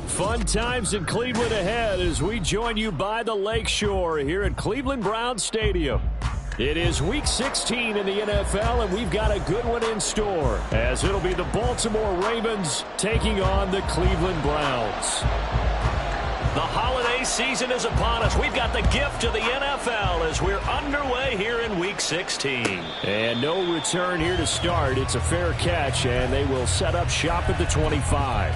Fun times in Cleveland ahead as we join you by the Lakeshore here at Cleveland Browns Stadium. It is Week 16 in the NFL, and we've got a good one in store, as it'll be the Baltimore Ravens taking on the Cleveland Browns. The holiday season is upon us. We've got the gift of the NFL as we're underway here in Week 16. And no return here to start. It's a fair catch, and they will set up shop at the 25.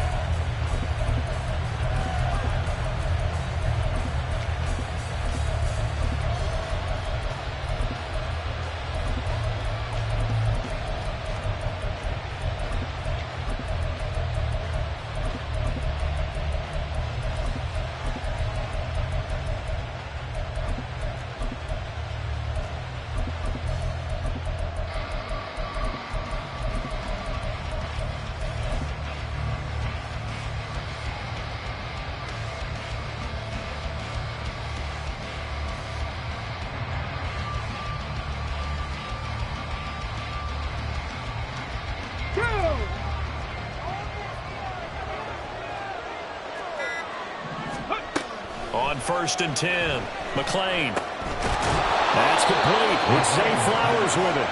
On 1st and 10, McLean. That's complete with Zay Flowers with it.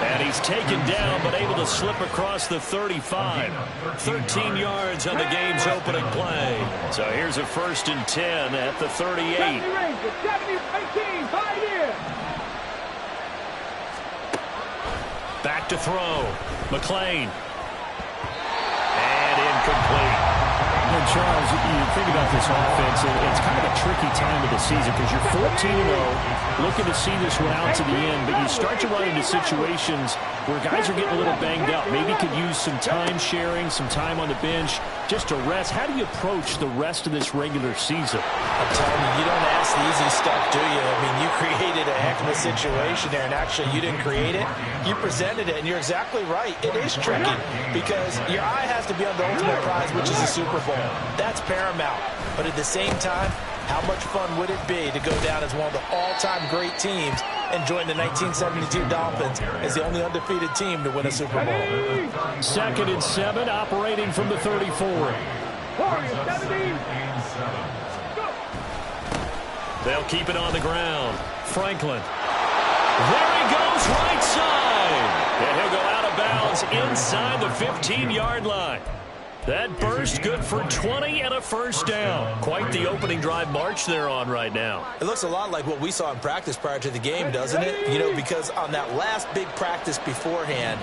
And he's taken down but able to slip across the 35. 13 yards on the game's opening play. So here's a 1st and 10 at the 38. Back to throw. McLean. And incomplete. And Charles, you think about this offense, and it's kind of a tricky time of the season because you're 14-0, looking to see this one out to the end, but you start to run into situations where guys are getting a little banged up. Maybe could use some time sharing, some time on the bench just to rest. How do you approach the rest of this regular season? I'm telling you, you don't ask the easy stuff, do you? I mean, you created a heck of a situation there, and actually you didn't create it. You presented it, and you're exactly right. It is tricky because your eye has to be on the ultimate prize, which is the Super Bowl. That's paramount. But at the same time, how much fun would it be to go down as one of the all-time great teams and join the 1972 Dolphins as the only undefeated team to win a Super Bowl? 2nd and 7, operating from the 34. They'll keep it on the ground. Franklin. There he goes, right side. And he'll go out of bounds inside the 15-yard line. That burst good for 20 and a 1st down. Quite the opening drive march they're on right now. It looks a lot like what we saw in practice prior to the game, doesn't it? You know, because on that last big practice beforehand,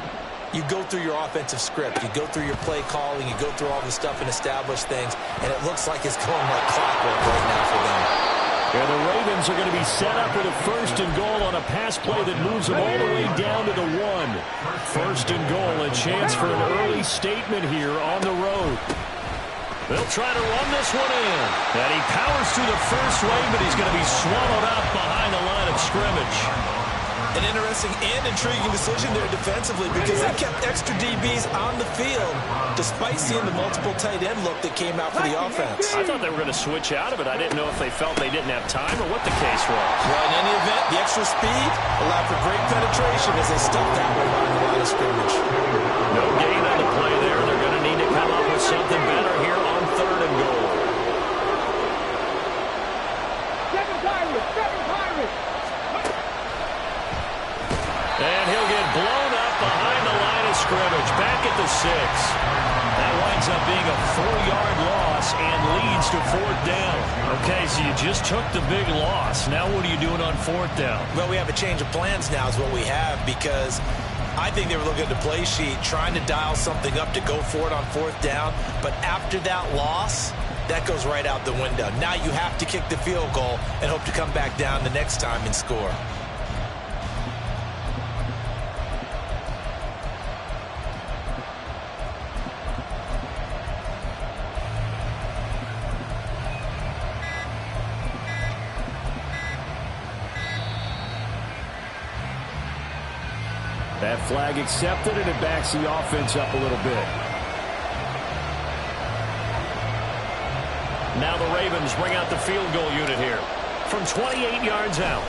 you go through your offensive script. You go through your play calling. You go through all the stuff and establish things. And it looks like it's going like clockwork right now for them. And the Ravens are going to be set up with a 1st and goal on a pass play that moves them all the way down to the 1. 1st and goal, a chance for an early statement here on the road. They'll try to run this one in. And he powers through the first wave, but he's going to be swallowed up behind the line of scrimmage. An interesting and intriguing decision there defensively because they kept extra DBs on the field despite seeing the multiple tight end look that came out for the offense. I thought they were going to switch out of it. I didn't know if they felt they didn't have time or what the case was. Well, in any event, the extra speed allowed for great penetration as they stuffed that one behind the line of scrimmage. No gain on the play there. They're going to need to come up with something better here on 3rd and goal. And he'll get blown up behind the line of scrimmage. Back at the 6. That winds up being a 4-yard loss and leads to 4th down. Okay, so you just took the big loss. Now what are you doing on 4th down? Well, we have a change of plans now is what we have because I think they were looking at the play sheet, trying to dial something up to go for it on 4th down. But after that loss, that goes right out the window. Now you have to kick the field goal and hope to come back down the next time and score. That flag accepted, and it backs the offense up a little bit. Now the Ravens bring out the field goal unit here from 28 yards out.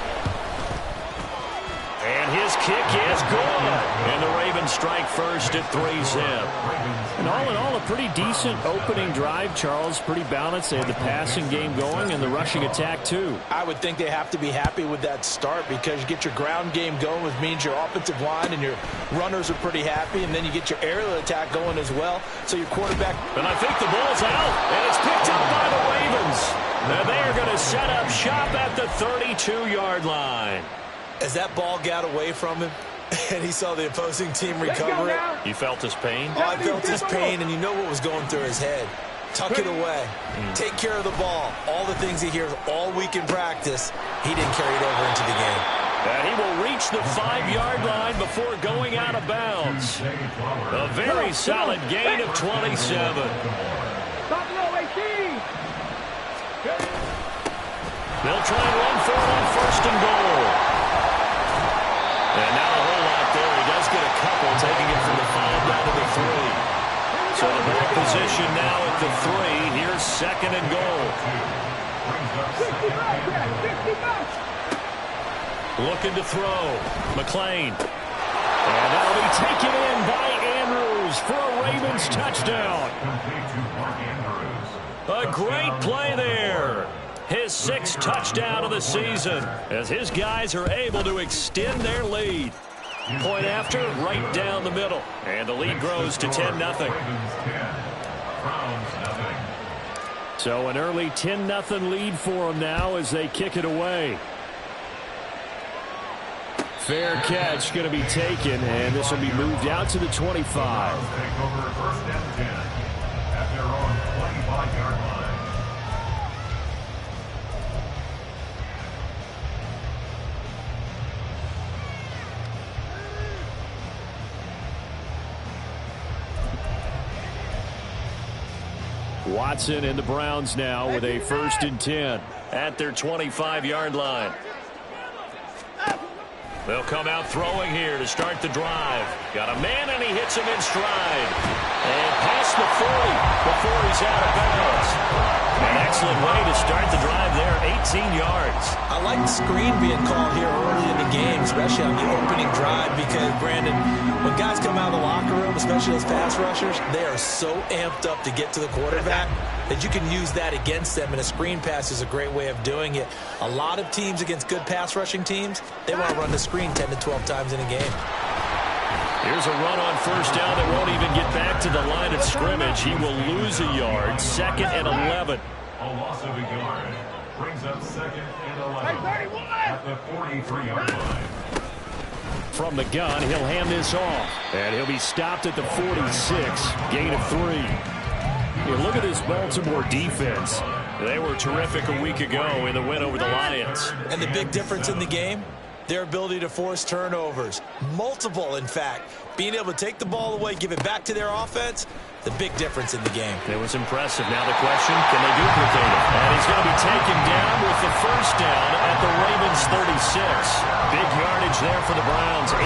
And his kick is good. And the Ravens strike first at 3-zip. And all in all, a pretty decent opening drive, Charles. Pretty balanced. They had the passing game going and the rushing attack, too. I would think they have to be happy with that start because you get your ground game going, which means your offensive line and your runners are pretty happy, and then you get your aerial attack going as well. So your quarterback... And I think the ball's out, and it's picked up by the Ravens. Now they are going to set up shop at the 32-yard line. As that ball got away from him and he saw the opposing team recover it. You felt his pain? Oh, I felt his pain, and you know what was going through his head. Tuck it away. Take care of the ball. All the things he hears all week in practice, he didn't carry it over into the game. And he will reach the 5-yard line before going out of bounds. A very solid gain of 27. They'll try and run for it on 1st and goal. And now a whole lot there. He does get a couple, taking it from the 5 down to the 3. So the ball position now at the 3. Here's 2nd and goal. Looking to throw. McLean. And that'll be taken in by Andrews for a Ravens touchdown. A great play there. His 6th touchdown of the season as his guys are able to extend their lead. Point after, right down the middle. And the lead grows to 10-0. So an early 10-0 lead for them now as they kick it away. Fair catch going to be taken, and this will be moved out to the 25. Watson and the Browns now with a 1st and 10 at their 25-yard line. They'll come out throwing here to start the drive. Got a man, and he hits him in stride. And past the 40 before he's out of bounds. An excellent way to start the drive there, 18 yards. I like the screen being called here early in the game, especially on the opening drive, because, Brandon, when guys come out of the locker room, especially those pass rushers, they are so amped up to get to the quarterback that you can use that against them, and a screen pass is a great way of doing it. A lot of teams against good pass rushing teams, they want to run the screen 10 to 12 times in a game. Here's a run on 1st down that won't even get back to the line of scrimmage. He will lose a yard. 2nd and 11. A loss of a yard brings up 2nd and 11 at the 43-yard line. From the gun, he'll hand this off. And he'll be stopped at the 46. Gain of 3. You look at this Baltimore defense. They were terrific a week ago in the win over the Lions. And the big difference in the game? Their ability to force turnovers. Multiple, in fact. Being able to take the ball away, give it back to their offense, the big difference in the game. It was impressive. Now the question, can they duplicate it? And he's going to be taken down with the 1st down at the Ravens 36. Big yardage there for the Browns, 18.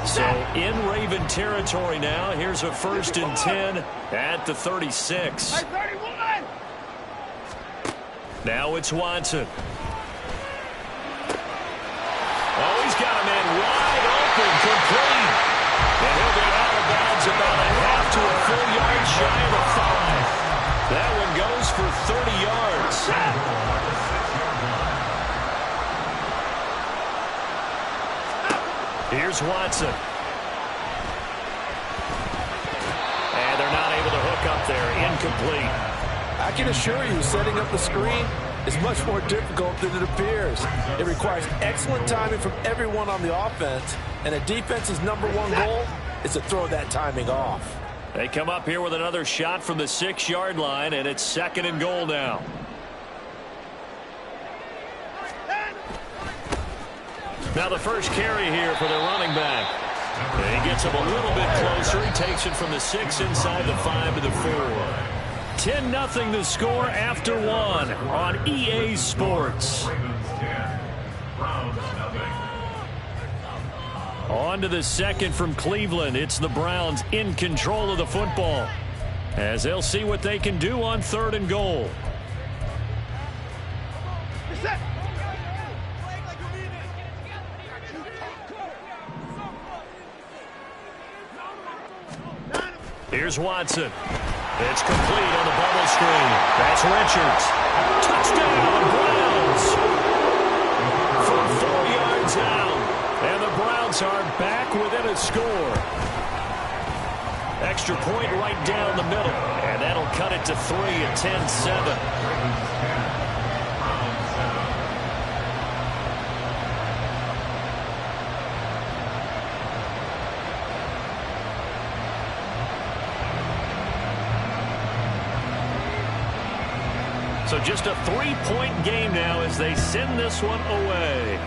So in Raven territory now. Here's a 1st and 10 at the 36. Now it's Watson. Oh, he's got a man wide open, complete. And he'll be out of bounds about a half to a full yard shy of a 5. That one goes for 30 yards. Here's Watson. And they're not able to hook up there. Incomplete. I can assure you, setting up the screen is much more difficult than it appears. It requires excellent timing from everyone on the offense, and a defense's #1 goal is to throw that timing off. They come up here with another shot from the 6-yard line, and it's 2nd and goal now. Now the first carry here for the running back. And he gets him a little bit closer. He takes it from the 6 inside the 5 to the 4. 10-0 the score after 1 on EA Sports. On to the second from Cleveland. It's the Browns in control of the football, as they'll see what they can do on 3rd and goal. Here's Watson. It's complete on the bubble screen. That's Richards. Touchdown, Browns. From 4 yards out. And the Browns are back within a score. Extra point right down the middle. And that'll cut it to 3 at 10-7. So just a 3-point game now as they send this one away.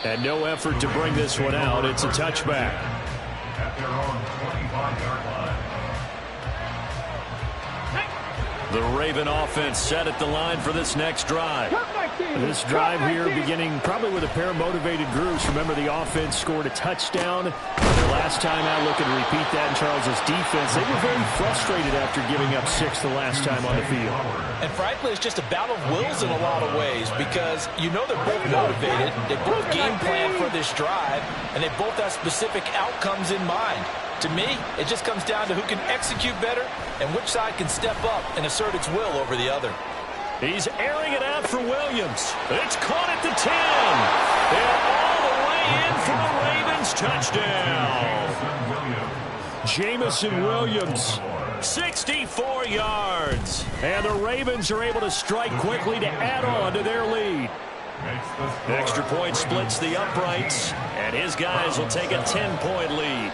And no effort to bring this one out. It's a touchback. At their own 25-yard line. The Raven offense set at the line for this next drive. This drive here beginning probably with a pair of motivated groups. Remember, the offense scored a touchdown. Their last time out, looking to repeat that in Charles's defense. They were very frustrated after giving up 6 the last time on the field. And frankly, it's just a battle of wills in a lot of ways because you know they're both motivated. They both game plan for this drive, and they both have specific outcomes in mind. To me, it just comes down to who can execute better and which side can step up and assert its will over the other. He's airing it out for Williams. It's caught at the 10. And all the way in for the Ravens touchdown. Jamison Williams, 64 yards. And the Ravens are able to strike quickly to add on to their lead. Extra point splits the uprights, and his guys will take a 10-point lead.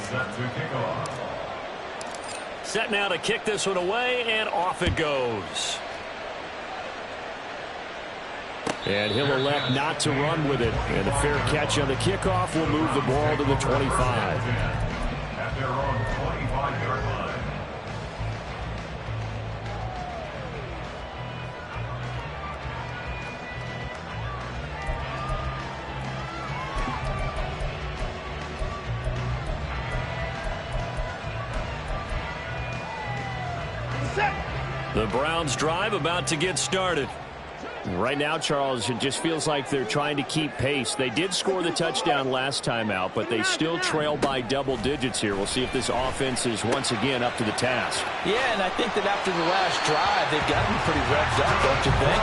Set to kick off. Set now to kick this one away, and off it goes. And he'll elect not to run with it. And a fair catch on the kickoff will move the ball to the 25. At their own 25-yard line. The Browns drive about to get started. Right now, Charles, it just feels like they're trying to keep pace. They did score the touchdown last time out, but they still trail by double digits here. We'll see if this offense is once again up to the task. Yeah, and I think that after the last drive, they've got to be pretty revved up, don't you think?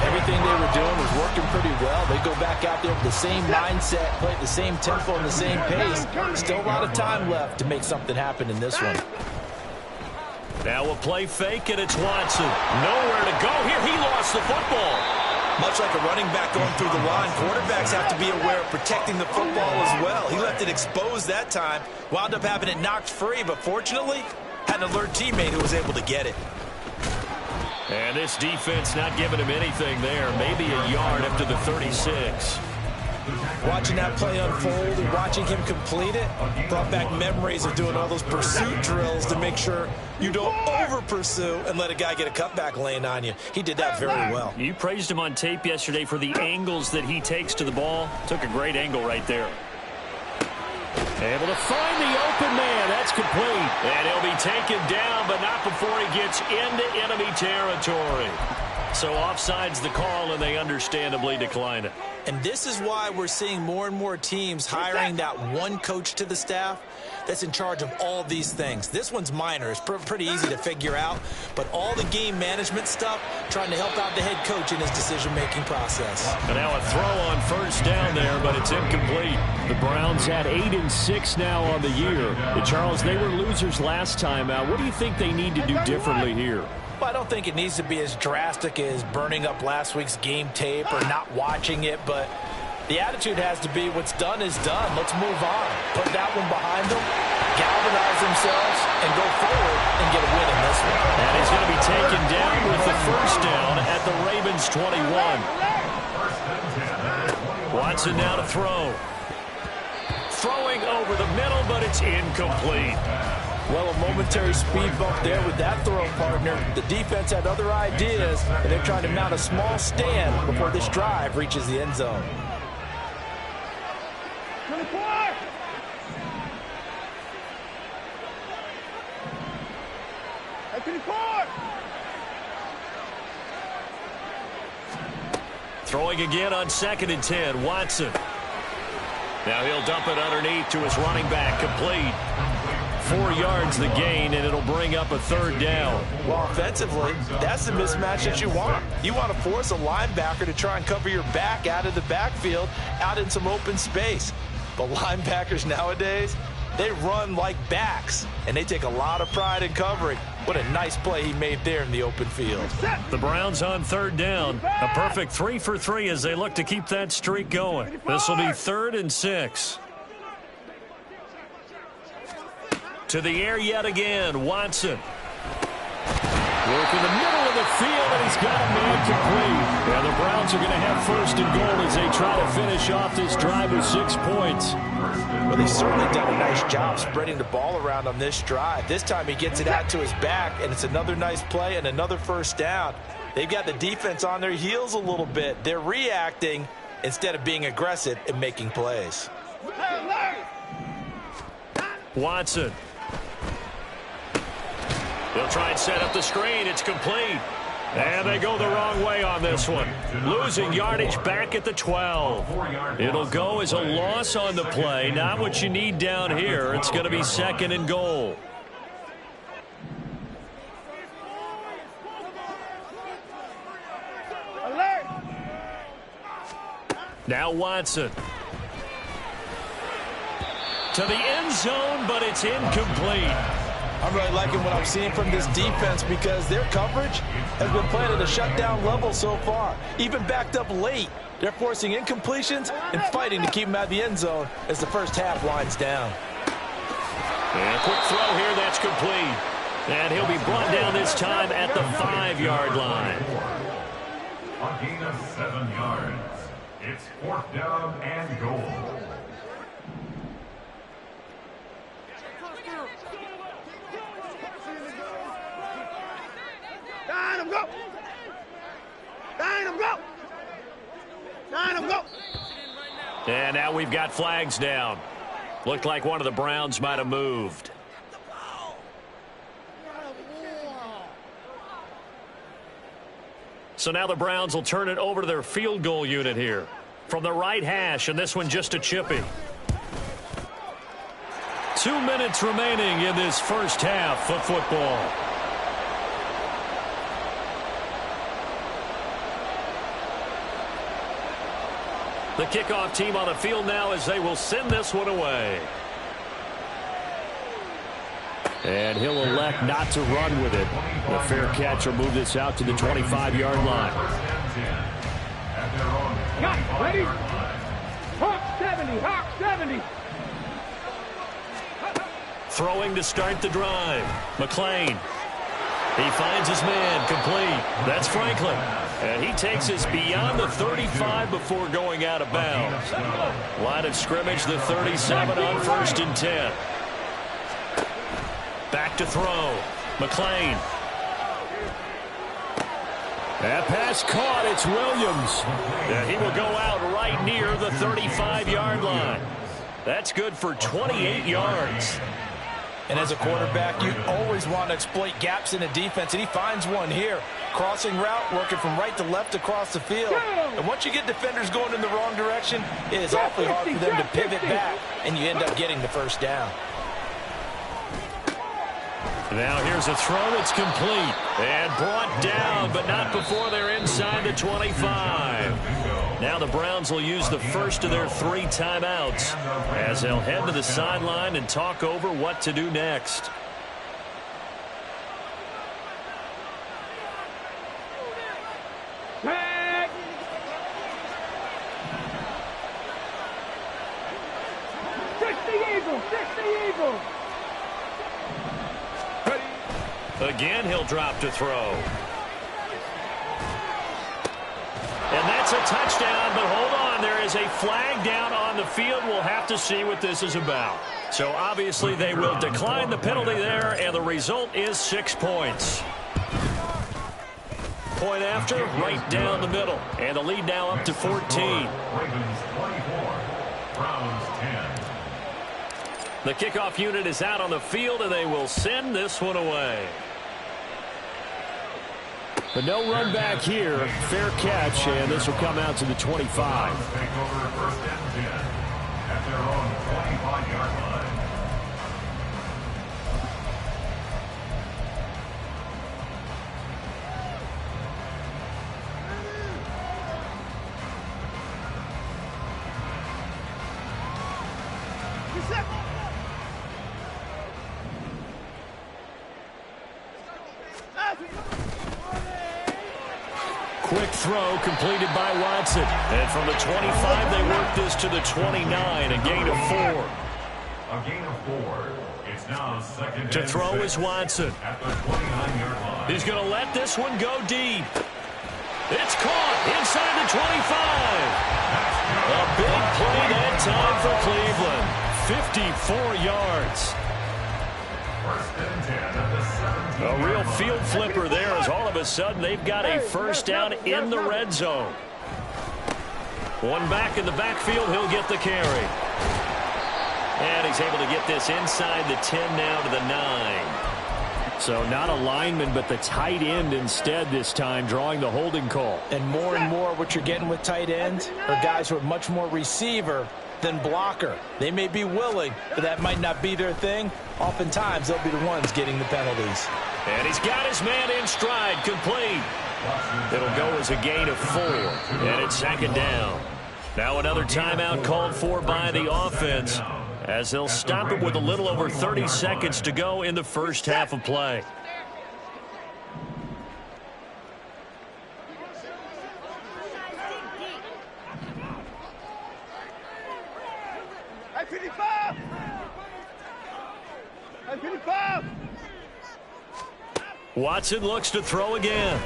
Everything they were doing was working pretty well. They go back out there with the same mindset, play at the same tempo and the same pace. Still a lot of time left to make something happen in this one. Now we'll play fake, and it's Watson. Nowhere to go here. He lost the football. Much like a running back going through the line, quarterbacks have to be aware of protecting the football as well. He left it exposed that time, wound up having it knocked free, but fortunately, had an alert teammate who was able to get it. And this defense not giving him anything there. Maybe a yard after the 36. Watching that play unfold and watching him complete it brought back memories of doing all those pursuit drills to make sure you don't over-pursue and let a guy get a cutback lane on you. He did that very well. You praised him on tape yesterday for the angles that he takes to the ball. Took a great angle right there. Able to find the open man. That's complete. And he'll be taken down, but not before he gets into enemy territory. So offside's the call, and they understandably decline it. And this is why we're seeing more and more teams hiring that one coach to the staff that's in charge of all these things. This one's minor. It's pretty easy to figure out. But all the game management stuff, trying to help out the head coach in his decision-making process. And now a throw on first down there, but it's incomplete. The Browns had 8-6 now on the year. Charles, they were losers last time out. What do you think they need to do differently here? Well, I don't think it needs to be as drastic as burning up last week's game tape or not watching it, but the attitude has to be what's done is done. Let's move on. Put that one behind them, galvanize themselves, and go forward and get a win in this one. And he's going to be taken down with the first down at the Ravens' 21. Watson now to throw. Throwing over the middle, but it's incomplete. Well, a momentary speed bump there with that throw, partner. The defense had other ideas, and they're trying to mount a small stand before this drive reaches the end zone. Throwing again on 2nd and 10, Watson. Now he'll dump it underneath to his running back, complete. 4 yards the gain, and it'll bring up a 3rd down. Well, offensively, that's the mismatch that you want. You want to force a linebacker to try and cover your back out of the backfield, out in some open space. But linebackers nowadays, they run like backs, and they take a lot of pride in covering. What a nice play he made there in the open field. The Browns on 3rd down. A perfect 3 for 3 as they look to keep that streak going. This will be 3rd and 6. To the air yet again, Watson. Work in the middle of the field, and he's got a man complete. Yeah, the Browns are going to have 1st and goal as they try to finish off this drive with 6 points. Well, he's certainly done a nice job spreading the ball around on this drive. This time he gets it out to his back, and it's another nice play and another 1st down. They've got the defense on their heels a little bit. They're reacting instead of being aggressive and making plays. Watson. They'll try and set up the screen. It's complete. And they go the wrong way on this one. Losing yardage back at the 12. It'll go as a loss on the play. Not what you need down here. It's going to be 2nd and goal. Now Watson. To the end zone, but it's incomplete. I'm really liking what I'm seeing from this defense because their coverage has been playing at a shutdown level so far. Even backed up late, they're forcing incompletions and fighting to keep them out of the end zone as the first half winds down. And a quick throw here, that's complete. And he'll be brought down this time at the 5-yard line. A gain of 7 yards. It's 4th down and goal. And now we've got flags down. Looked like one of the Browns might have moved. So now the Browns will turn it over to their field goal unit here. From the right hash, and this one just a chippy. 2 minutes remaining in this first half of football. The kickoff team on the field now as they will send this one away. And he'll elect not to run with it. A fair catch will move this out to the 25-yard line. Got ready. Hawk 70, Hawk 70. Throwing to start the drive. McLean. He finds his man, complete. That's Franklin. And he takes us beyond the 35 before going out of bounds. Line of scrimmage, the 37 on 1st and 10. Back to throw. McLean. That pass caught. It's Williams. And he will go out right near the 35-yard line. That's good for 28 yards. And as a quarterback, you always want to exploit gaps in the defense, and he finds one here. Crossing route, working from right to left across the field. And once you get defenders going in the wrong direction, it is awfully hard for them to pivot back, and you end up getting the 1st down. Now here's a throw that's complete. And brought down, but not before they're inside the 25. Now the Browns will use the first of their 3 timeouts as they'll head to the sideline and talk over what to do next. Tag. Fix the Eagle, fix the Eagle. Again, he'll drop to throw. And that's a touchdown, but hold on. on. There is a flag down on the field. We'll have to see what this is about. So obviously they will decline the penalty there, and the result is 6 points. Point after, right down the middle. And the lead now up to 14. Ravens 24, Browns 10. The kickoff unit is out on the field, and they will send this one away. But no run back here. Fair catch, and this will come out to the 25. Take over first and 10 at their own 25-yard line. Quick throw completed by Watson. And from the 25, they work this to the 29, a gain of 4. A gain of 4. It's now second To and throw 6 is Watson. at the 29-yard line. He's going to let this one go deep. It's caught inside the 25. A big play that time for Cleveland. 54 yards. First and 10 at the 17. A real field flipper there as all of a sudden they've got a first down in the red zone. One back in the backfield, he'll get the carry. And he's able to get this inside the 10 now to the 9. So not a lineman, but the tight end instead this time, drawing the holding call. And more what you're getting with tight ends are guys who are much more receiver than blocker. They may be willing, but that might not be their thing. Oftentimes, they'll be the ones getting the penalties. And he's got his man in stride, complete. It'll go as a gain of 4, and it's second down. Now another timeout called for by the offense, as they'll stop it with a little over 30 seconds to go in the first half of play. Watson looks to throw again.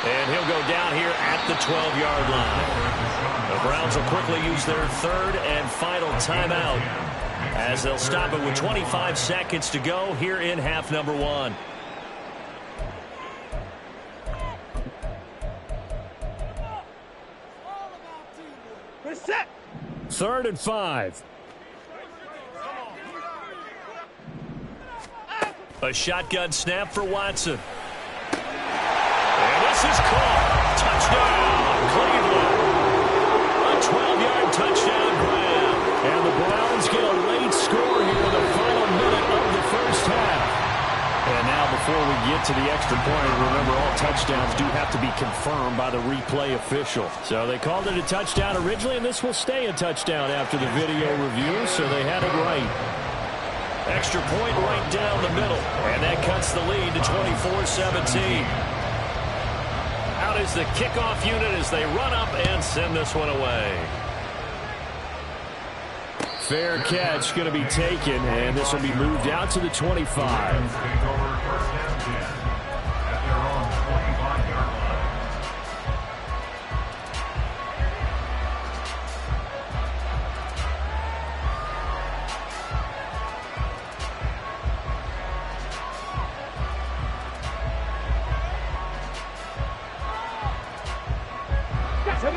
And he'll go down here at the 12-yard line. The Browns will quickly use their third and final timeout as they'll stop it with 25 seconds to go here in half number 1. Third and 5. A shotgun snap for Watson. And this is caught. Touchdown, Cleveland. A 12-yard touchdown grab. And the Browns get a late score here in the final minute of the first half. And now before we get to the extra point, remember all touchdowns do have to be confirmed by the replay official. So they called it a touchdown originally, and this will stay a touchdown after the video review, so they had it right. Extra point right down the middle, and that cuts the lead to 24-17. Out is the kickoff unit as they run up and send this one away. Fair catch going to be taken, and this will be moved out to the 25. Take over first and 10 at their own 25-yard line.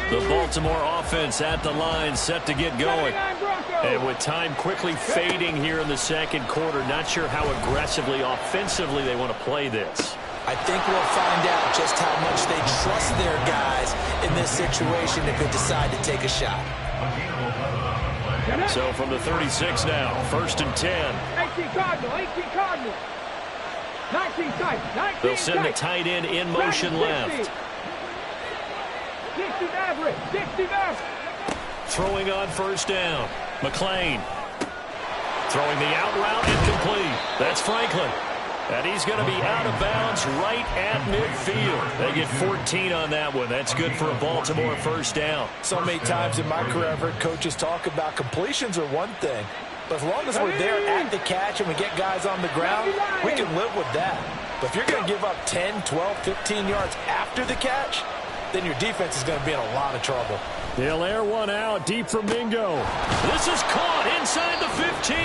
The Baltimore offense at the line, set to get going. And with time quickly fading here in the second quarter, not sure how aggressively, offensively they want to play this. I think we'll find out just how much they trust their guys in this situation if they decide to take a shot. So from the 36 now, first and 10. 18 Cardinal, 18 Cardinal. 19 tight, 19 They'll send the tight end in motion left. 60 average, 60 average. Throwing on first down. McLean throwing the out route incomplete. That's Franklin. And he's going to be out of bounds right at midfield. They get 14 on that one. That's good for a Baltimore first down. So many times in my career, I've heard coaches talk about completions are one thing. But as long as we're there at the catch and we get guys on the ground, we can live with that. But if you're going to give up 10, 12, 15 yards after the catch, then your defense is going to be in a lot of trouble. He'll air one out deep from Mingo. This is caught inside the 15.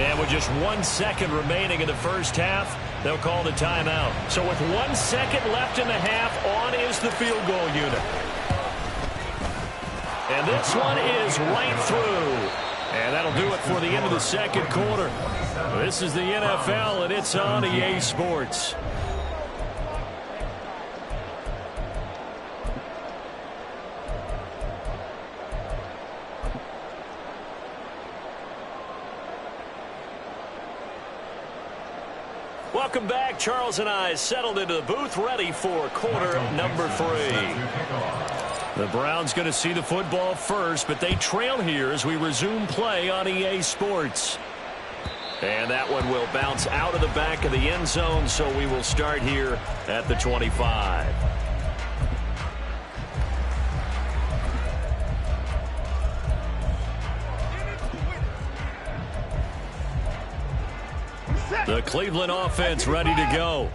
And with just 1 second remaining in the first half, they'll call the timeout. So with 1 second left in the half, on is the field goal unit. And this one is right through. And that'll do it for the end of the second quarter. This is the NFL, and it's on EA Sports. Welcome back. Charles and I settled into the booth, ready for quarter number 3. The Browns going to see the football first, but they trail here as we resume play on EA Sports. And that one will bounce out of the back of the end zone, so we will start here at the 25. The Cleveland offense ready to go.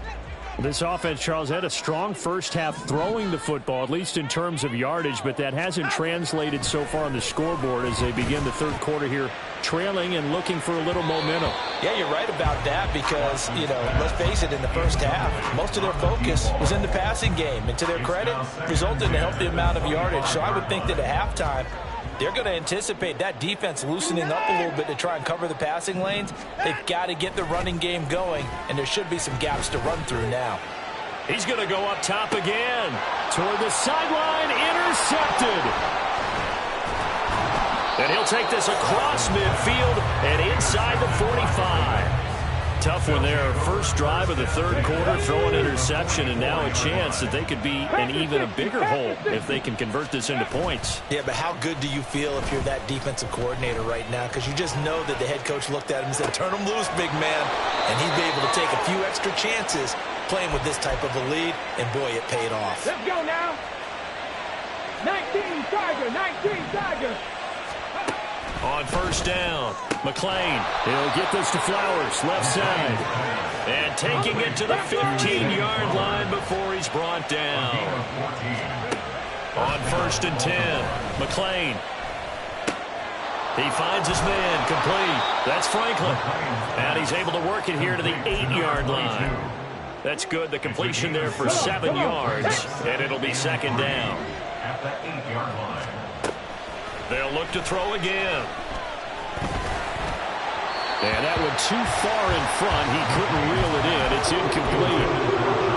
This offense, Charles, had a strong first half throwing the football, at least in terms of yardage, but that hasn't translated so far on the scoreboard as they begin the third quarter here, trailing and looking for a little momentum. Yeah, you're right about that because, let's face it, in the first half, most of their focus was in the passing game. And to their credit, resulted in a healthy amount of yardage. So I would think that at halftime, they're going to anticipate that defense loosening up a little bit to try and cover the passing lanes. They've got to get the running game going, and there should be some gaps to run through now. He's going to go up top again. Toward the sideline, intercepted. And he'll take this across midfield and inside the 45. Tough one there. First drive of the third quarter, throw an interception, and now a chance that they could be in even a bigger hole if they can convert this into points. Yeah, but how good do you feel if you're that defensive coordinator right now? Because you just know that the head coach looked at him and said, turn him loose, big man. And he'd be able to take a few extra chances playing with this type of a lead, and boy, it paid off. Let's go now. 19 Tiger, 19 Tiger. On first down, McLean. He'll get this to Flowers, left side. And taking it to the 15-yard line before he's brought down. On first and 10, McLean. He finds his man, complete. That's Franklin. And he's able to work it here to the 8-yard line. That's good, the completion there for 7 yards. And it'll be second down. At the 8-yard line. They'll look to throw again. And that one too far in front. He couldn't reel it in. It's incomplete.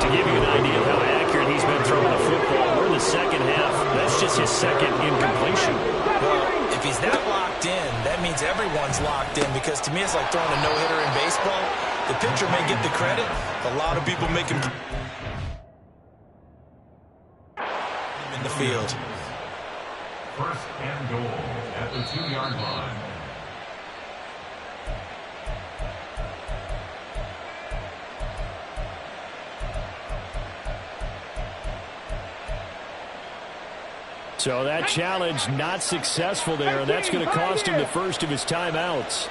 To give you an idea of how accurate he's been throwing the football, we're in the second half. That's just his second incompletion. Well, if he's that locked in, that means everyone's locked in, because to me it's like throwing a no-hitter in baseball. The pitcher may get the credit. A lot of people make him in the field. First and goal at the 2-yard line. So that challenge not successful there, and that's going to cost him the first of his timeouts.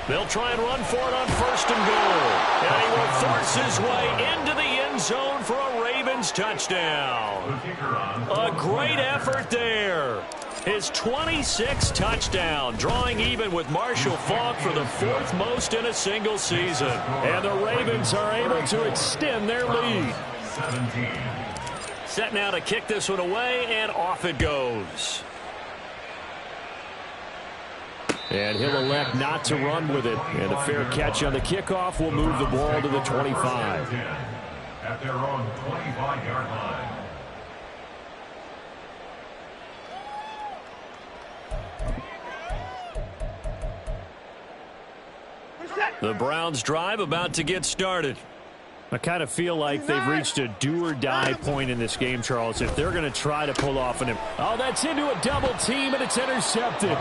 They'll try and run for it on first and goal. And he will force his way into the end zone for a Ravens touchdown. A great effort there. His 26th touchdown, drawing even with Marshall Faulk for the 4th most in a single season. And the Ravens are able to extend their lead. 17. Set now to kick this one away, and off it goes. And he'll elect not to run with it. And a fair catch on the kickoff will move the ball to the 25. At their own 25-yard line. The Browns drive about to get started. I kind of feel like they've reached a do-or-die point in this game, Charles, if they're going to try to pull off on him. Oh, that's into a double team, and it's intercepted.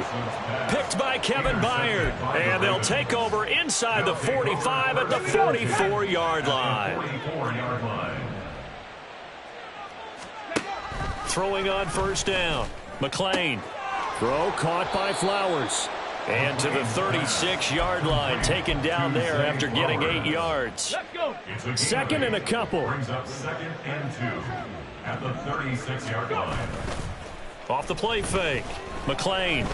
Picked by Kevin Byard. And they'll take over inside the 45 at the 44-yard line. Throwing on first down. McLean. Throw caught by Flowers. And to the 36-yard line, taken down there after getting 8 yards. Second and a couple. Brings up 2nd and 2 at the 36-yard line. Off the play fake. McLean.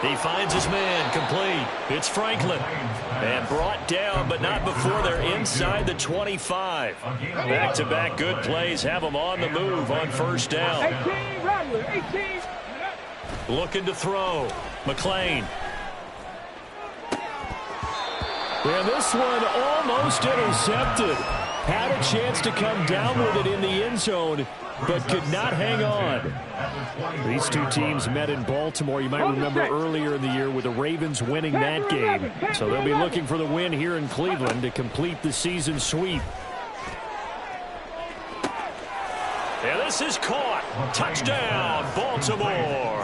He finds his man, complete. It's Franklin. And brought down, but not before they're inside the 25. Back-to-back good plays have them on the move on first down. 18, Rattler, 18. Looking to throw. McLean. And this one almost intercepted. Had a chance to come down with it in the end zone, but could not hang on. These two teams met in Baltimore. You might remember earlier in the year with the Ravens winning that game. So they'll be looking for the win here in Cleveland to complete the season sweep. And this is caught. Touchdown, Baltimore.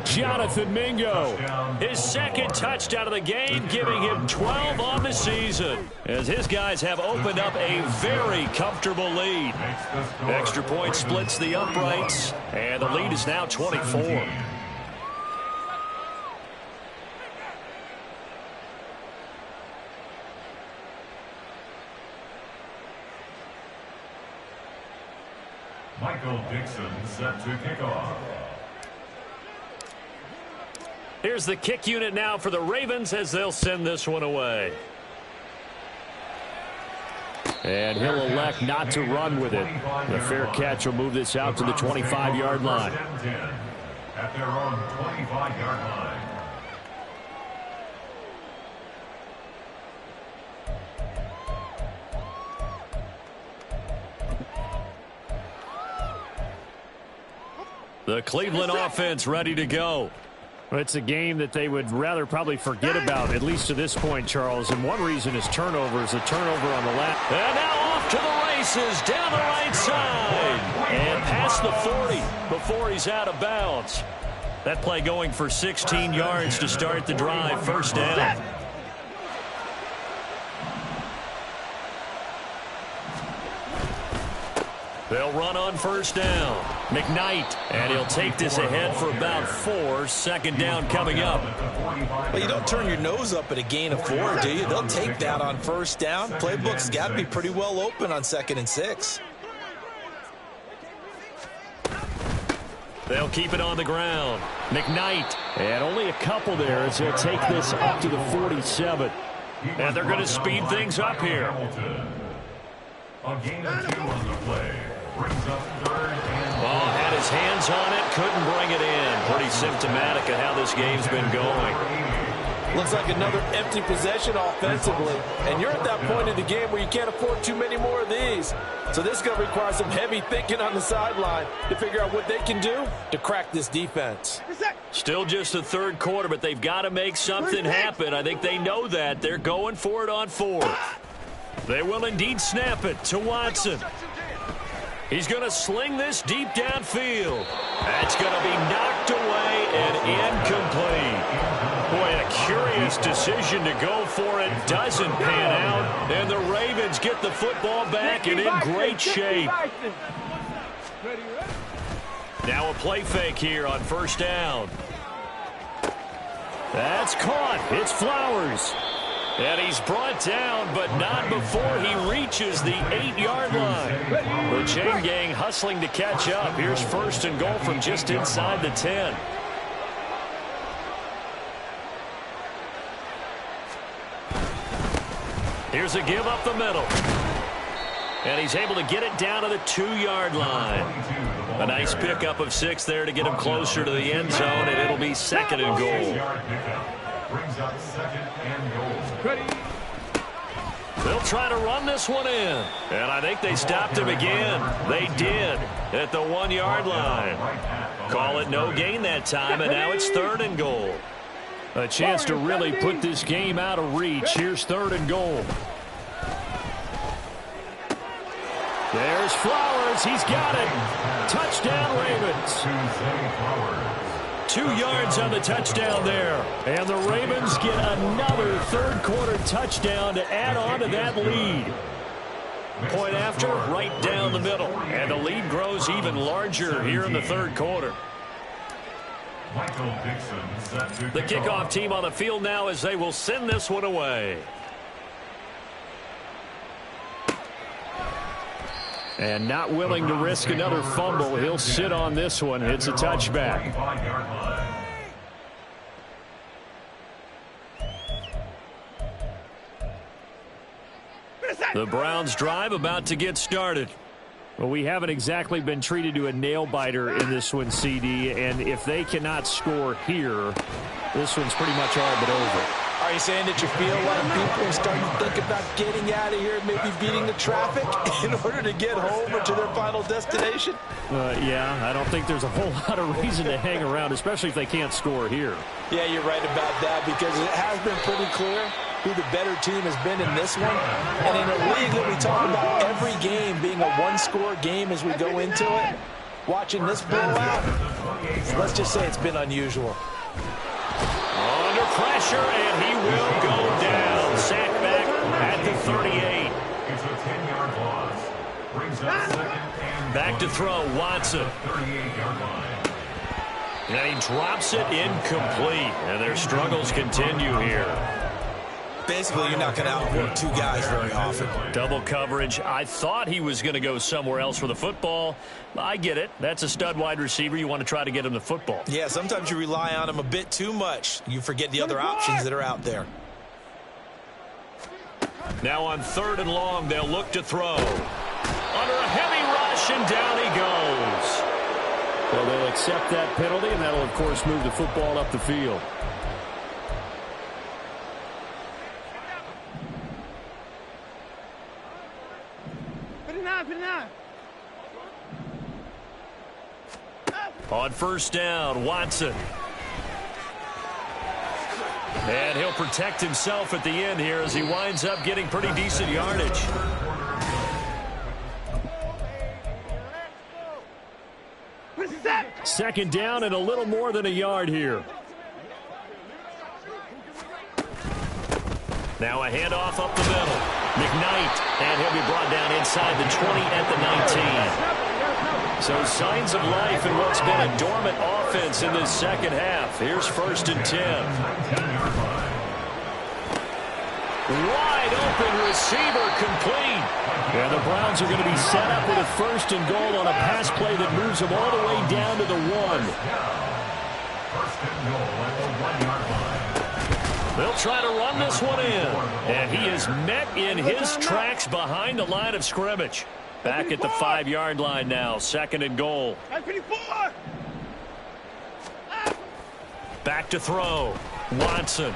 Jonathan Mingo. His second touchdown of the game, giving him 12 on the season, as his guys have opened up a very comfortable lead. Extra point splits the uprights, and the lead is now 24. Michael Dixon set to kick off. Here's the kick unit now for the Ravens as they'll send this one away. And he'll elect not to run with it. The fair catch will move this out to the 25-yard line. At their own 25-yard line. The Cleveland offense ready to go. It's a game that they would rather probably forget about, at least to this point, Charles. And one reason is turnovers. A turnover on the left. And now off to the races down the right side. And past the 40 before he's out of bounds. That play going for 16 yards to start the drive. First down. They'll run on first down. McKnight, and he'll take this ahead for about 4. Second down coming up. Well, you don't turn your nose up at a gain of 4, do you? They'll take that on first down. Playbook's got to be pretty well open on 2nd and 6. They'll keep it on the ground. McKnight, and only a couple there as they'll take this up to the 47. And they're going to speed things up here. A gain of 2 on the play. Brings up 3rd and Oh, had his hands on it, couldn't bring it in. Pretty symptomatic of how this game's been going. Looks like another empty possession offensively. And you're at that point in the game where you can't afford too many more of these. So this is going to require some heavy thinking on the sideline to figure out what they can do to crack this defense. Still just the third quarter, but they've got to make something happen. I think they know that. They're going for it on 4th. They will indeed snap it to Watson. He's going to sling this deep downfield. That's going to be knocked away and incomplete. Boy, a curious decision to go for it. Doesn't pan out. And the Ravens get the football back and in great shape. Now a play fake here on first down. That's caught. It's Flowers. And he's brought down, but not before he reaches the 8-yard line. The chain gang hustling to catch up. Here's 1st and goal from just inside the 10. Here's a give up the middle. And he's able to get it down to the 2-yard line. A nice pickup of 6 there to get him closer to the end zone, and it'll be 2nd and goal. brings up 2nd and goal. They'll try to run this one in. And I think they stopped him again. They did at the 1-yard line. Call it no gain that time, and now it's 3rd and goal. A chance to really put this game out of reach. Here's 3rd and goal. There's Flowers. He's got it. Touchdown, Ravens. 2 yards on the touchdown there. And the Ravens get another third-quarter touchdown to add on to that lead. Point after, right down the middle. And the lead grows even larger here in the third quarter. The kickoff team on the field now as they will send this one away. And not willing to risk another fumble. He'll sit on this one. It's a touchback. The Browns drive about to get started. Well, we haven't exactly been treated to a nail-biter in this one, CD, and if they cannot score here, this one's pretty much all but over. Are you saying that you feel like people are starting to think about getting out of here, maybe beating the traffic in order to get home or to their final destination? Yeah, I don't think there's a whole lot of reason to hang around, especially if they can't score here. Yeah, you're right about that, because it has been pretty clear who the better team has been in this one. And in a league that we talk about every game being a one-score game as we go into it, watching this blowout, let's just say it's been unusual. Under pressure, and he will go down. Sack back at the 38. It's a 10-yard loss. Brings up second and back to throw, Watson. 38-yard line. And he drops it incomplete. And their struggles continue here. Basically, you're not going to outwork two guys very often. Double coverage. I thought he was going to go somewhere else for the football. I get it. That's a stud wide receiver. You want to try to get him the football. Yeah, sometimes you rely on him a bit too much. You forget the other options that are out there. Now on 3rd and long, they'll look to throw. Under a heavy rush, and down he goes. Well, they'll accept that penalty, and that'll, of course, move the football up the field. On 1st down, Watson. And he'll protect himself at the end here as he winds up getting pretty decent yardage. Second down and a little more than a yard here. Now a handoff up the middle. McKnight, and he'll be brought down inside the 20 at the 19. So signs of life in what's been a dormant offense in this second half. Here's 1st and 10. Wide open receiver complete. And the Browns are going to be set up with a 1st and goal on a pass play that moves them all the way down to the 1. 1st and goal at the 1-yard line. They'll try to run this one in. And he is met in his tracks behind the line of scrimmage. Back at the 5-yard line now. 2nd and goal. Back to throw. Watson.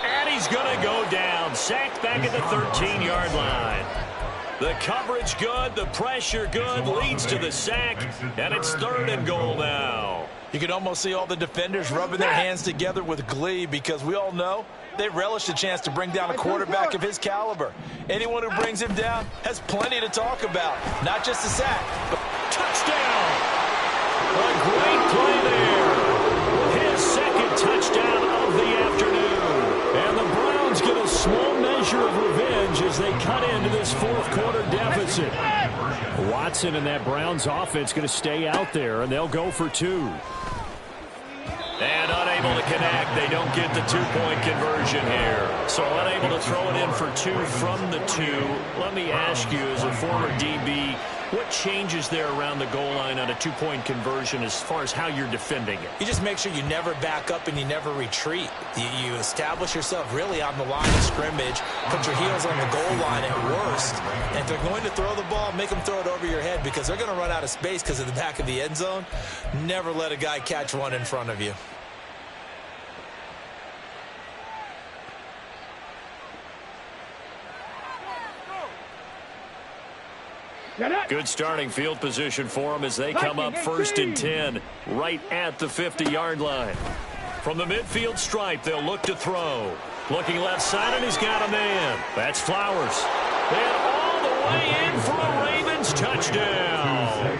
And he's going to go down. Sacked back at the 13-yard line. The coverage good. The pressure good. Leads to the sack. And it's 3rd and goal now. You can almost see all the defenders rubbing their hands together with glee, because we all know they relish the chance to bring down a quarterback of his caliber. Anyone who brings him down has plenty to talk about, not just a sack. But touchdown! A great play there. His 2nd touchdown of the afternoon. And the Browns get a small measure of revenge as they cut into this 4th quarter deficit. Watson and that Browns offense going to stay out there, and they'll go for 2. And unable to connect. They don't get the 2-point conversion here. So unable to throw it in for 2 from the 2. Let me ask you, as a former DB, what changes there around the goal line on a 2-point conversion as far as how you're defending it? You just make sure you never back up and you never retreat. You establish yourself really on the line of scrimmage, put your heels on the goal line at worst. And if they're going to throw the ball, make them throw it over your head, because they're going to run out of space because of the back of the end zone. Never let a guy catch one in front of you. Good starting field position for them as they come up 1st and 10 right at the 50-yard line. From the midfield stripe, they'll look to throw. Looking left side, and he's got a man. That's Flowers. And all the way in for a Ravens touchdown.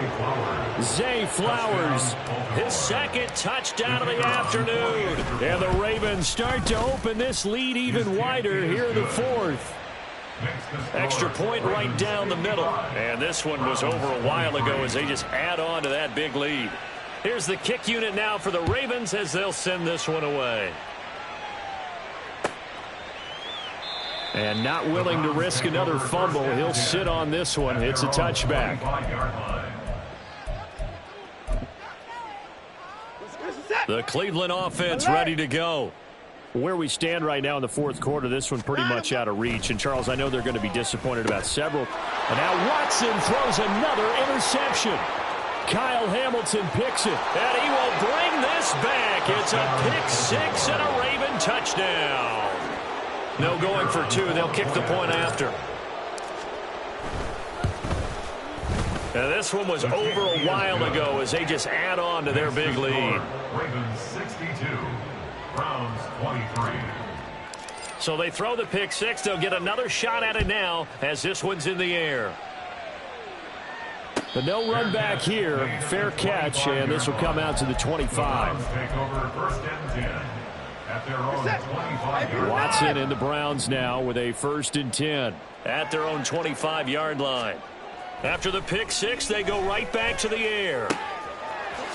Zay Flowers, his 2nd touchdown of the afternoon. And the Ravens start to open this lead even wider here in the 4th. Extra point right down the middle. And this one was over a while ago as they just add on to that big lead. Here's the kick unit now for the Ravens as they'll send this one away. And not willing to risk another fumble. He'll sit on this one. It's a touchback. The Cleveland offense ready to go. Where we stand right now in the fourth quarter, this one pretty much out of reach. And, Charles, I know they're going to be disappointed about several. And now Watson throws another interception. Kyle Hamilton picks it, and he will bring this back. It's a pick six and a Raven touchdown. No going for two. They'll kick the point after. And this one was over a while ago as they just add on to their big lead. Ravens 62, Browns 23. So they throw the pick six. They'll get another shot at it now as this one's in the air. But no run back here. Fair catch, and this will come out to the 25. Take over first and 10 at their own 25-yard. Watson and the Browns now with a first and 10 at their own 25-yard line. After the pick six, they go right back to the air.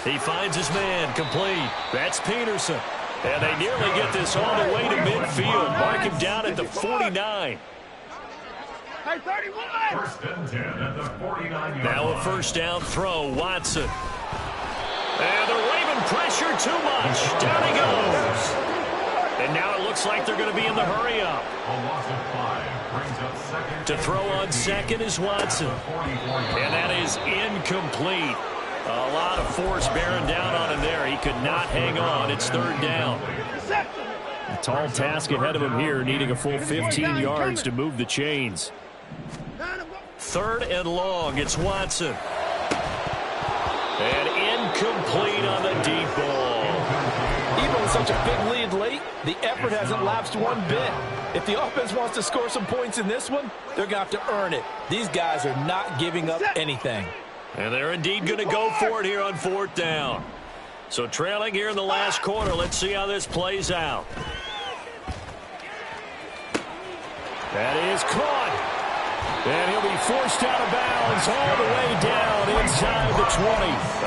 He finds his man complete. That's Peterson. And they nearly get this all the way to midfield. Mark him down at the 49. Hey, 31! First and 10 at the 49-yard Now a line. first down throw, Watson. And the Raven pressure too much. Down he goes. And now it looks like they're going to be in the hurry up. A loss of 5 brings up second. To throw on second is Watson. And that is incomplete. A lot of force bearing down on him there. He could not hang on. It's third down. A tall task ahead of him here, needing a full 15 yards to move the chains. Third and long. It's Watson. And incomplete on the deep ball. Even with such a big lead late, the effort hasn't lapsed one bit. If the offense wants to score some points in this one, they're going to have to earn it. These guys are not giving up anything. And they're indeed going to go for it here on fourth down. So trailing here in the last quarter, let's see how this plays out. That is caught. And he'll be forced out of bounds all the way down inside the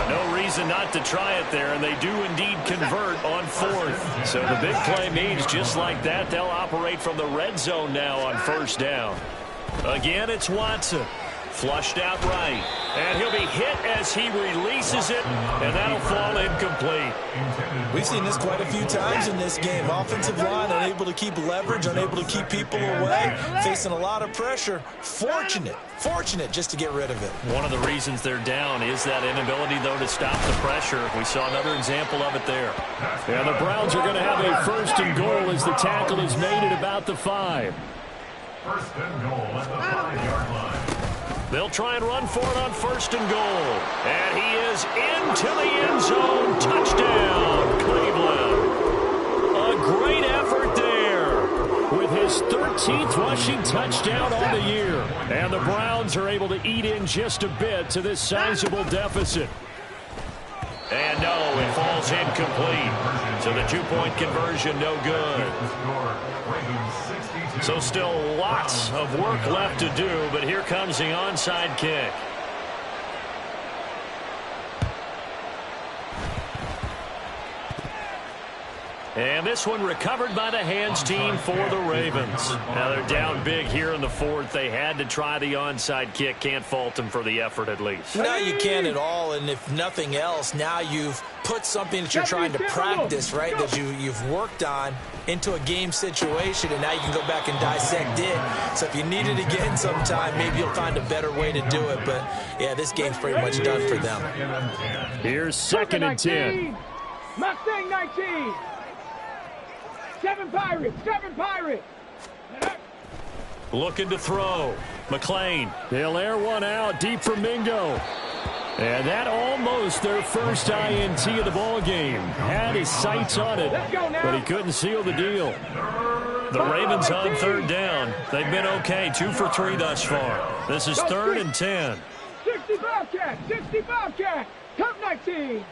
20. No reason not to try it there, and they do indeed convert on fourth. So the big play means just like that, they'll operate from the red zone now on first down. Again, it's Watson. Flushed out right. And he'll be hit as he releases it, and that'll fall incomplete. We've seen this quite a few times in this game. Offensive line unable to keep leverage, unable to keep people away, facing a lot of pressure. Fortunate just to get rid of it. One of the reasons they're down is that inability, though, to stop the pressure. We saw another example of it there. And the Browns are going to have a first and goal as the tackle is made at about the 5. First and goal at the 5-yard line. They'll try and run for it on first and goal. And he is into the end zone. Touchdown, Cleveland. A great effort there with his 13th rushing touchdown on the year. And the Browns are able to eat in just a bit to this sizable deficit. And no, it falls incomplete. So the two-point conversion no good. So still lots of work left to do, but here comes the onside kick. And this one recovered by the hands team for the Ravens. Now they're down big here in the fourth. They had to try the onside kick. Can't fault them for the effort at least. No, you can't at all, and if nothing else, now you've put something that you're trying to practice, right, that you've worked on into a game situation, and now you can go back and dissect it. So if you needed to get in sometime, maybe you'll find a better way to do it. But, yeah, this game's pretty much done for them. Here's second and 10. Mustang 19. 7 Pirates. Looking to throw. McLean. They'll air one out deep for Mingo. And that almost their first INT of the ball game. Had his sights on it, but he couldn't seal the deal. The Ravens on third down. They've been okay. 2 for 3 thus far. This is third and 10. 60 Bobcat. Cup 19.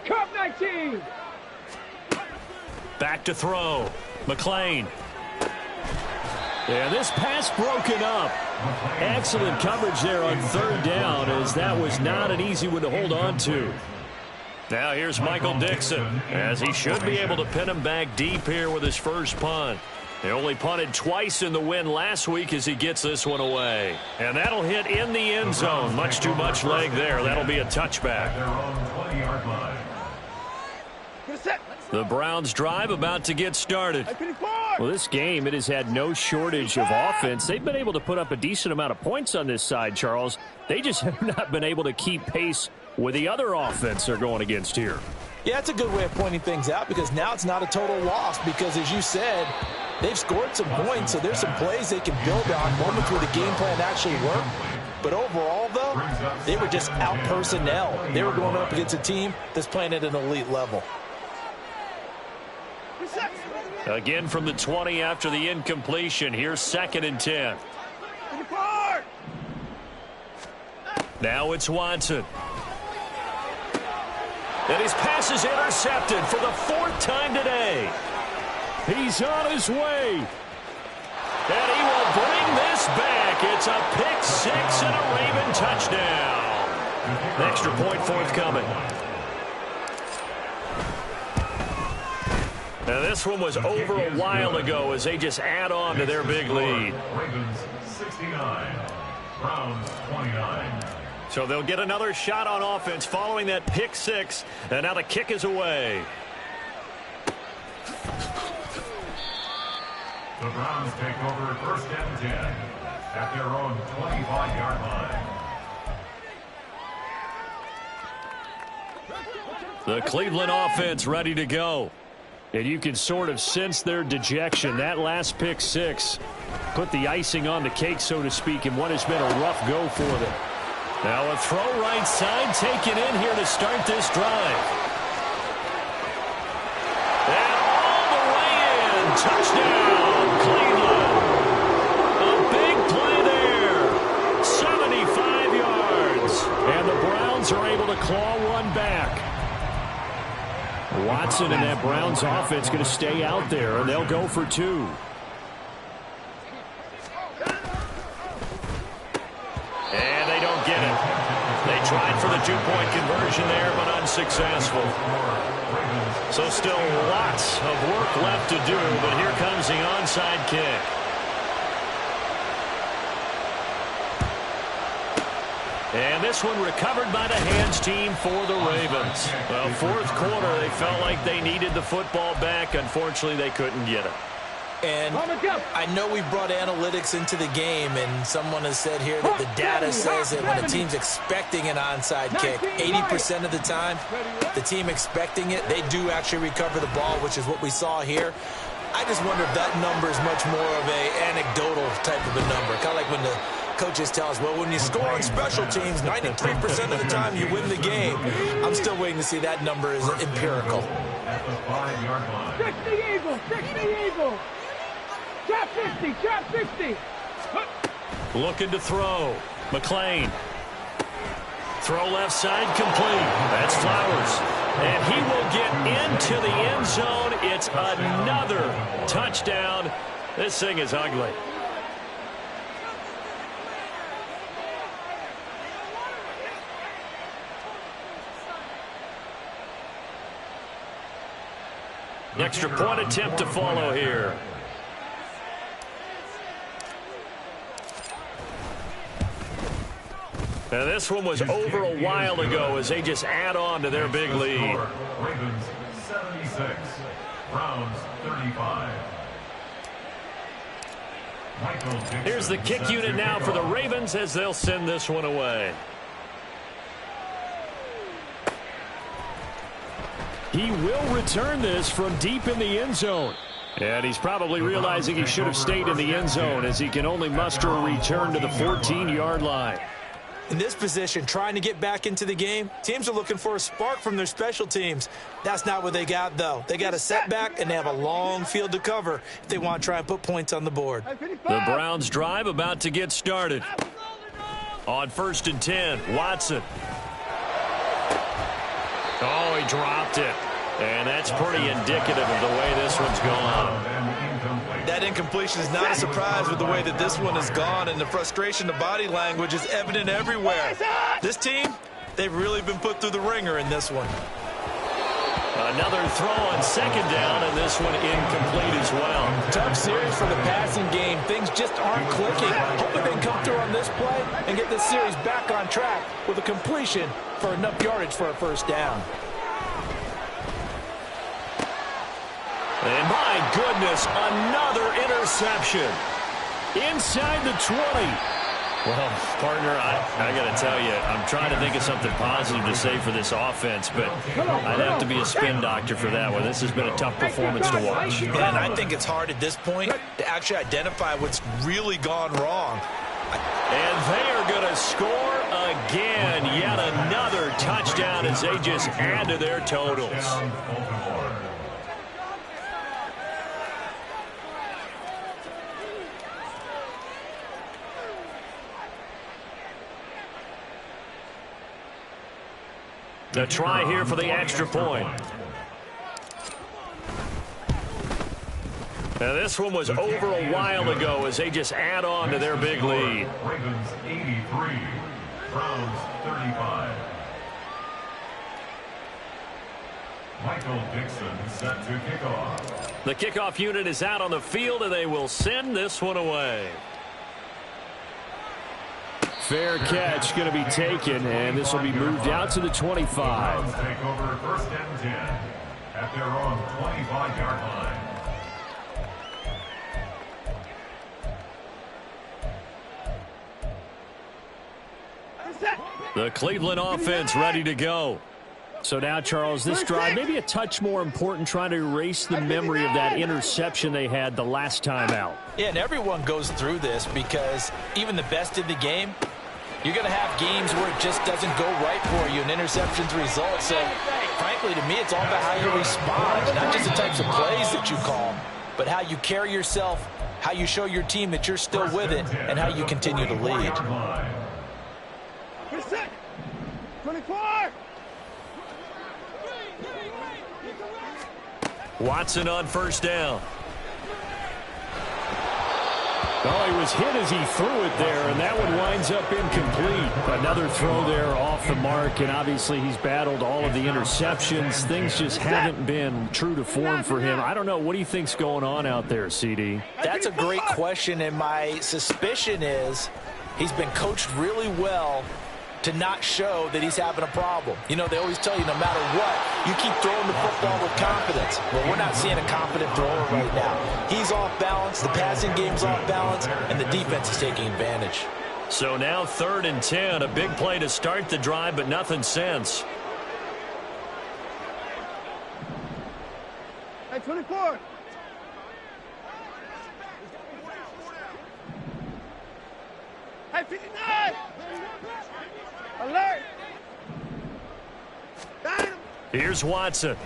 Back to throw. McLean. Yeah, this pass broken up. Excellent coverage there on third down, as that was not an easy one to hold on to. Now here's Michael Dixon, as he should be able to pin him back deep here with his first punt. He only punted twice in the win last week as he gets this one away. And that'll hit in the end zone. Much too much leg there. That'll be a touchback. The Browns drive about to get started. Well, this game, it has had no shortage of offense. They've been able to put up a decent amount of points on this side, Charles. They just have not been able to keep pace with the other offense they're going against here. Yeah, that's a good way of pointing things out, because now it's not a total loss, because as you said, they've scored some points, so there's some plays they can build on, moments where the game plan actually worked. But overall, though, they were just out personnel. They were going up against a team that's playing at an elite level. Again from the 20 after the incompletion. Here's 2nd and 10. Now it's Watson. And his pass is intercepted for the 4th time today. He's on his way. And he will bring this back. It's a pick 6 and a Raven touchdown. Extra point forthcoming. Now this one was over a while ago as they just add on to their big lead. Ravens 69, Browns 29. So they'll get another shot on offense following that pick 6. And now the kick is away. The Browns take over 1st and 10 at their own 25-yard line. The Cleveland offense ready to go. And you can sort of sense their dejection. That last pick 6 put the icing on the cake, so to speak, in what has been a rough go for them. Now a throw right side taken in here to start this drive. And all the way in. Touchdown, Cleveland. A big play there. 75 yards. And the Browns are able to claw one back. Watson and that Browns offense going to stay out there, and they'll go for 2. And they don't get it. They tried for the 2-point conversion there, but unsuccessful. So still lots of work left to do, but here comes the onside kick. And this one recovered by the hands team for the Ravens. Well, 4th quarter, they felt like they needed the football back. Unfortunately, they couldn't get it. And I know we brought analytics into the game, and someone has said here that the data says that when a team's expecting an onside kick, 80% of the time, the team expecting it, they do actually recover the ball, which is what we saw here. I just wonder if that number is much more of a anecdotal type of a number, kind of like when the coaches tell us, well, when you score on special teams, 93% of the time you win the game. I'm still waiting to see that number is empirical. At the 5-yard line. Fix the Eagle! Fix the Eagle! Trap 50! Trap 50! Looking to throw. McLean. Throw left side complete. That's Flowers. And he will get into the end zone. It's another touchdown. This thing is ugly. Extra point attempt to follow here. And this one was over a while ago as they just add on to their big lead. Ravens 76, Browns 35. Here's the kick unit now for the Ravens as they'll send this one away. He will return this from deep in the end zone. And he's probably realizing he should have stayed in the end zone as he can only muster a return to the 14-yard line. In this position, trying to get back into the game, teams are looking for a spark from their special teams. That's not what they got, though. They got a setback, and they have a long field to cover if they want to try and put points on the board. The Browns drive about to get started. On 1st and 10, Watson. Oh, he dropped it. And that's pretty indicative of the way this one's gone. That incompletion is not a surprise with the way that this one has gone, and the frustration, the body language is evident everywhere. This team, they've really been put through the ringer in this one. Another throw on second down, and this one incomplete as well. Tough series for the passing game. Things just aren't clicking. Hoping they can come through on this play and get this series back on track with a completion for enough yardage for a first down. And my goodness, another interception. Inside the 20. Well, partner, I got to tell you, I'm trying to think of something positive to say for this offense, but I'd have to be a spin doctor for that one. This has been a tough performance to watch. And I think it's hard at this point to actually identify what's really gone wrong. And they are going to score again. Yet another touchdown as they just add to their totals. The try here for the extra point. Now this one was over a while ago as they just add on to their big lead. Ravens 83, Browns 35. Michael Dixon set to kick off. The kickoff unit is out on the field, and they will send this one away. Fair catch going to be taken, and this will be moved out to the 25. Take over first and 10 at their own 25-yard line. The Cleveland offense ready to go. So now, Charles, this drive maybe a touch more important, trying to erase the memory of that interception they had the last time out. Yeah, and everyone goes through this because even the best in the game, you're going to have games where it just doesn't go right for you, and interceptions result. So, frankly, to me, it's all about how you respond, not just the types of plays that you call, but how you carry yourself, how you show your team that you're still with it, and how you continue to lead. 24! Watson on first down. Oh, he was hit as he threw it there, and that one winds up incomplete. Another throw there off the mark, and obviously he's battled all of the interceptions. Things just haven't been true to form for him. I don't know. What do you think's going on out there, CD? That's a great question, and my suspicion is he's been coached really well to not show that he's having a problem. You know, they always tell you no matter what, you keep throwing the football with confidence. Well, we're not seeing a confident thrower right now. He's off balance, the passing game's off balance, and the defense is taking advantage. So now 3rd and 10, a big play to start the drive, but nothing since. Hey, 24! Hey, 59! Alert! Here's Watson.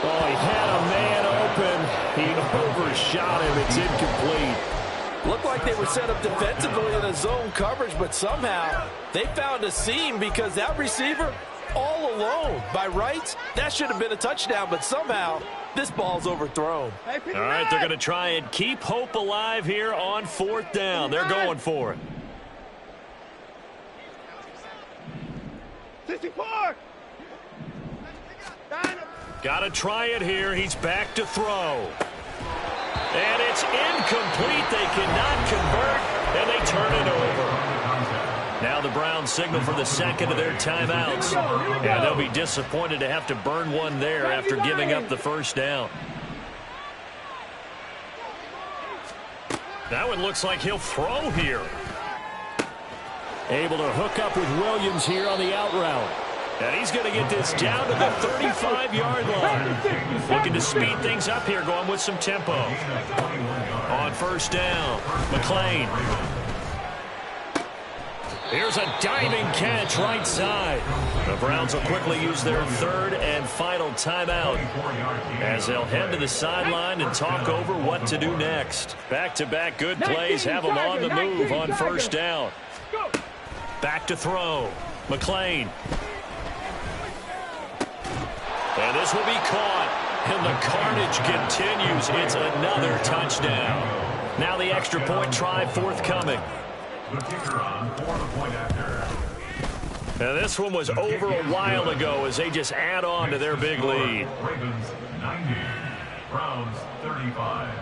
Oh, he had a man open. He overshot him. It's incomplete. Looked like they were set up defensively in a zone coverage, but somehow they found a seam because that receiver all alone. By rights, that should have been a touchdown, but somehow this ball's overthrown. All right, they're going to try and keep hope alive here on 4th down. They're going for it. 64! Got to try it here. He's back to throw. And it's incomplete. They cannot convert, and they turn it over. Now the Browns signal for the second of their timeouts. And they'll be disappointed to have to burn one there after giving up the first down. That one looks like he'll throw here. Able to hook up with Williams here on the out route. And he's going to get this down to the 35-yard line. Looking to speed things up here, going with some tempo. On first down, McClain. Here's a diving catch right side. The Browns will quickly use their 3rd and final timeout as they'll head to the sideline and talk over what to do next. Back-to-back good plays have them on the move on first down. Back to throw. McClain. And this will be caught. And the carnage continues. It's another touchdown. Now the extra point try forthcoming. The kicker on for the point after. And this one was over a while ago as they just add on to their big lead. Ravens 90, Browns 35.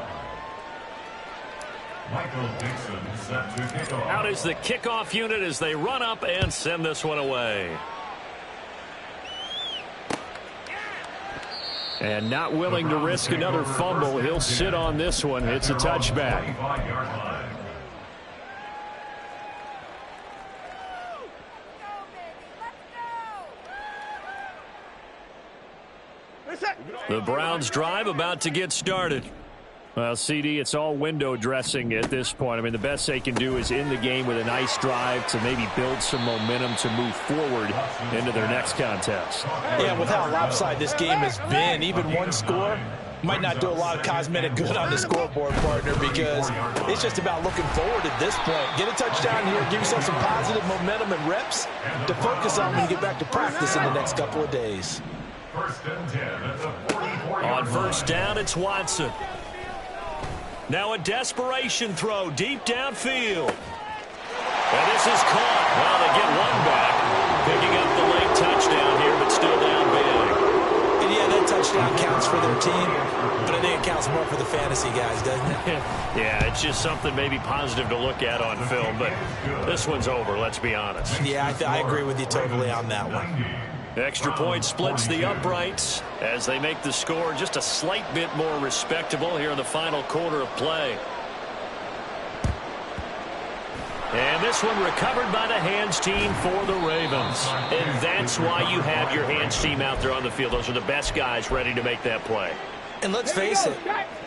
Michael Dixon set to kick off. Out is the kickoff unit as they run up and send this one away. And not willing to risk another fumble, he'll sit on this one. It's a touchback. The Browns drive about to get started. Well, CD, it's all window dressing at this point. I mean, the best they can do is in the game with a nice drive to maybe build some momentum to move forward into their next contest. Yeah, with how lopsided this game has been, even one score might not do a lot of cosmetic good on the scoreboard, partner, because it's just about looking forward at this point. Get a touchdown here, give yourself some positive momentum and reps to focus on when you get back to practice in the next couple of days. First and 10 at the 44. On first down, it's Watson. Now a desperation throw deep downfield. And this is caught. Well, they get one back. Picking up the late touchdown here, but still down big. And yeah, that touchdown counts for their team, but I think it counts more for the fantasy guys, doesn't it? Yeah, it's just something maybe positive to look at on film, but this one's over, let's be honest. Yeah, I agree with you totally on that one. Extra point splits the uprights as they make the score just a slight bit more respectable here in the final quarter of play. And this one recovered by the hands team for the Ravens. And that's why you have your hands team out there on the field. Those are the best guys ready to make that play. And let's face it,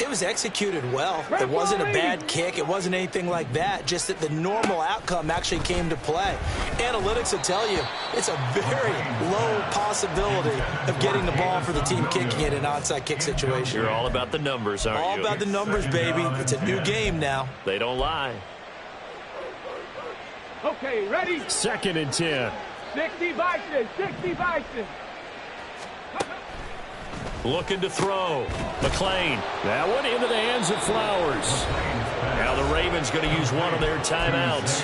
it was executed well. It wasn't a bad kick. It wasn't anything like that. Just that the normal outcome actually came to play. Analytics will tell you it's a very low possibility of getting the ball for the team kicking it in an onside kick situation. You're all about the numbers, aren't you? All about the numbers, baby. It's a new game now. They don't lie. Okay, ready? Second and 10. 60 Bison, 60 Bison. Looking to throw. McLean. That one into the hands of Flowers. Now the Ravens going to use one of their timeouts.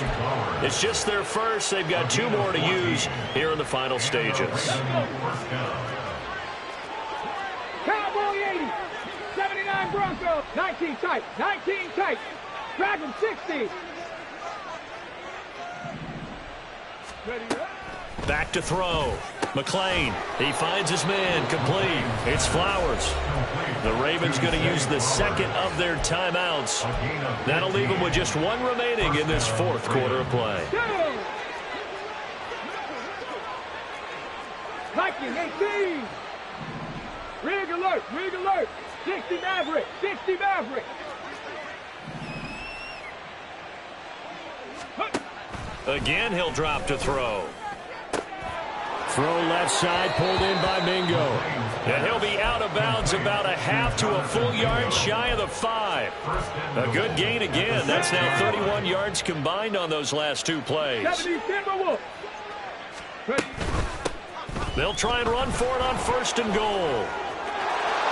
It's just their first. They've got two more to use here in the final stages. Cowboy 80. 79 Broncos. 19 tight. 19 tight. Dragon 60. Ready up. Back to throw. McLean. He finds his man. Complete. It's Flowers. The Ravens going to use the second of their timeouts. That'll leave them with just one remaining in this fourth quarter of play. Viking 18. Rig alert. Rig alert. 60 Maverick. 60 Maverick. Again, he'll drop to throw. Throw left side, pulled in by Mingo. And he'll be out of bounds about a half to a full yard shy of the 5. A good gain again. That's now 31 yards combined on those last two plays. 70 Timberwolves. They'll try and run for it on first and goal.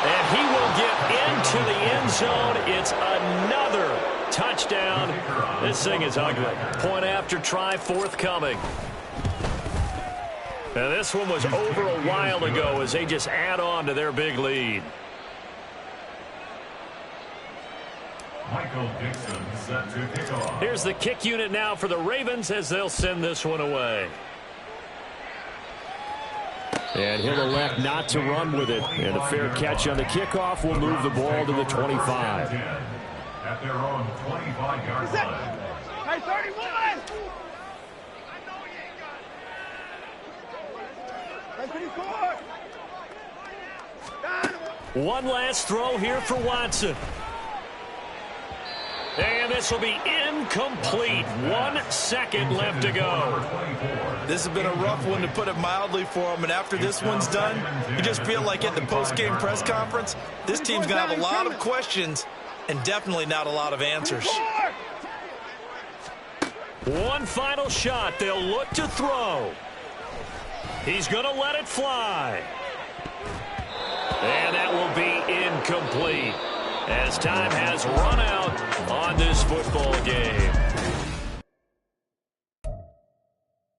And he will get into the end zone. It's another touchdown. This thing is ugly. Point after try forthcoming. And this one was over a while ago as they just add on to their big lead. Michael Dixon set to kick off. Here's the kick unit now for the Ravens as they'll send this one away. And he'll elect not to run with it. And a fair catch on the kickoff will move the ball to the 25. At their own 25-yard line. Hey, 31. One last throw here for Watson. And this will be incomplete. 1 second left to go. This has been a rough one, to put it mildly, for him. And after this one's done, you just feel like at the post-game press conference, this team's going to have a lot of questions and definitely not a lot of answers. One final shot. They'll look to throw. He's going to let it fly. And that will be incomplete as time has run out on this football game.